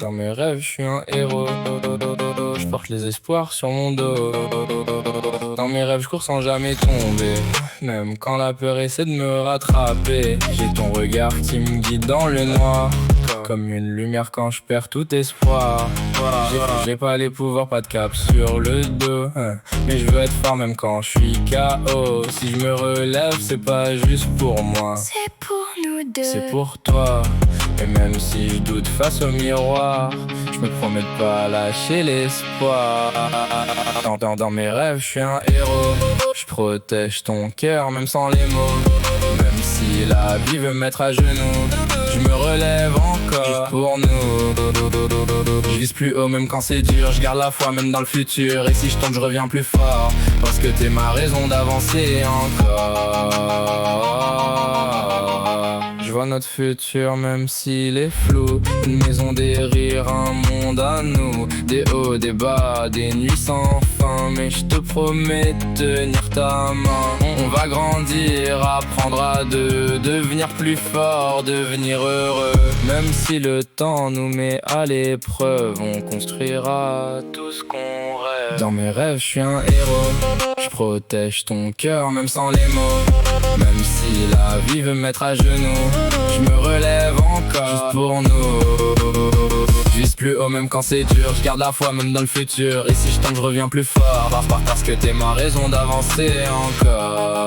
Dans mes rêves, je suis un héros. Je porte les espoirs sur mon dos. Dans mes rêves, je cours sans jamais tomber. Même quand la peur essaie de me rattraper. J'ai ton regard qui me guide dans le noir. Comme une lumière quand je perds tout espoir. J'ai pas les pouvoirs, pas de cap sur le dos. Mais je veux être fort même quand je suis KO. Si je me relève, c'est pas juste pour moi. C'est pour nous deux. C'est pour toi. Et même si je doute face au miroir, je me promets de pas lâcher l'espoir. Dans mes rêves, je suis un héros. Je protège ton cœur même sans les mots. Même si la vie veut me mettre à genoux, je me relève encore juste pour nous. Je vise plus haut même quand c'est dur. Je garde la foi même dans le futur. Et si je tombe, je reviens plus fort. Parce que t'es ma raison d'avancer encore. Je vois notre futur même s'il est flou. Une maison, des rires, un monde à nous. Des hauts, des bas, des nuits sans fin. Mais je te promets de tenir ta main. On va grandir, apprendre à deux. Devenir plus fort, devenir heureux. Même si le temps nous met à l'épreuve, on construira tout ce qu'on rêve. Dans mes rêves, je suis un héros. Je protège ton cœur même sans les mots. Même si la vie veut me mettre à genoux, je me relève encore juste pour nous. Je vise plus haut même quand c'est dur. Je garde la foi même dans le futur. Et si je tombe, je reviens plus fort. Parce que t'es ma raison d'avancer encore.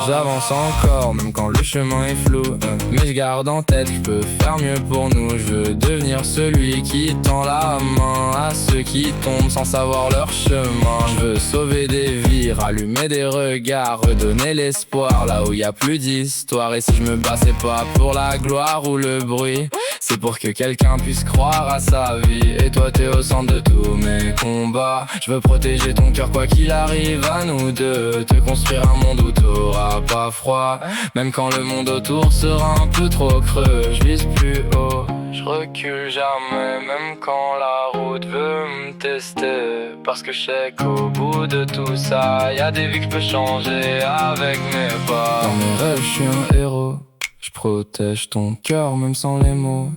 J'avance encore même quand le chemin est flou. Mais je garde en tête, je peux faire mieux pour nous. Je veux devenir celui qui tend la main à ceux qui tombent sans savoir leur chemin. Je veux sauver des vies, rallumer des regards, redonner l'espoir là où y a plus d'histoire. Et si je me bats, c'est pas pour la gloire ou le bruit, c'est pour que quelqu'un puisse croire à sa vie. Et toi t'es au centre de tous mes combats. Je veux protéger ton cœur quoi qu'il arrive à nous deux. Te construire un monde où t'auras pas froid. Même quand le monde autour sera un peu trop creux. Je vise plus haut, je recule jamais. Même quand la route veut me tester. Parce que je sais qu'au bout de tout ça, y a des vies que je peux changer avec mes pas. Dans mes rêves, je suis un héros. Je protège ton cœur même sans les mots.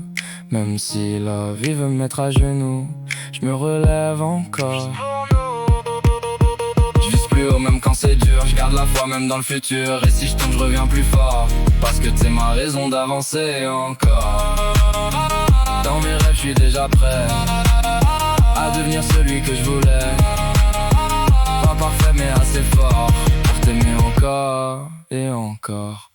Même si la vie veut me mettre à genoux, je me relève encore. Je vise plus haut même quand c'est dur. Je garde la foi même dans le futur. Et si je tombe, je reviens plus fort. Parce que c'est ma raison d'avancer encore. Dans mes rêves, je suis déjà prêt à devenir celui que je voulais. Pas parfait mais assez fort pour t'aimer encore et encore.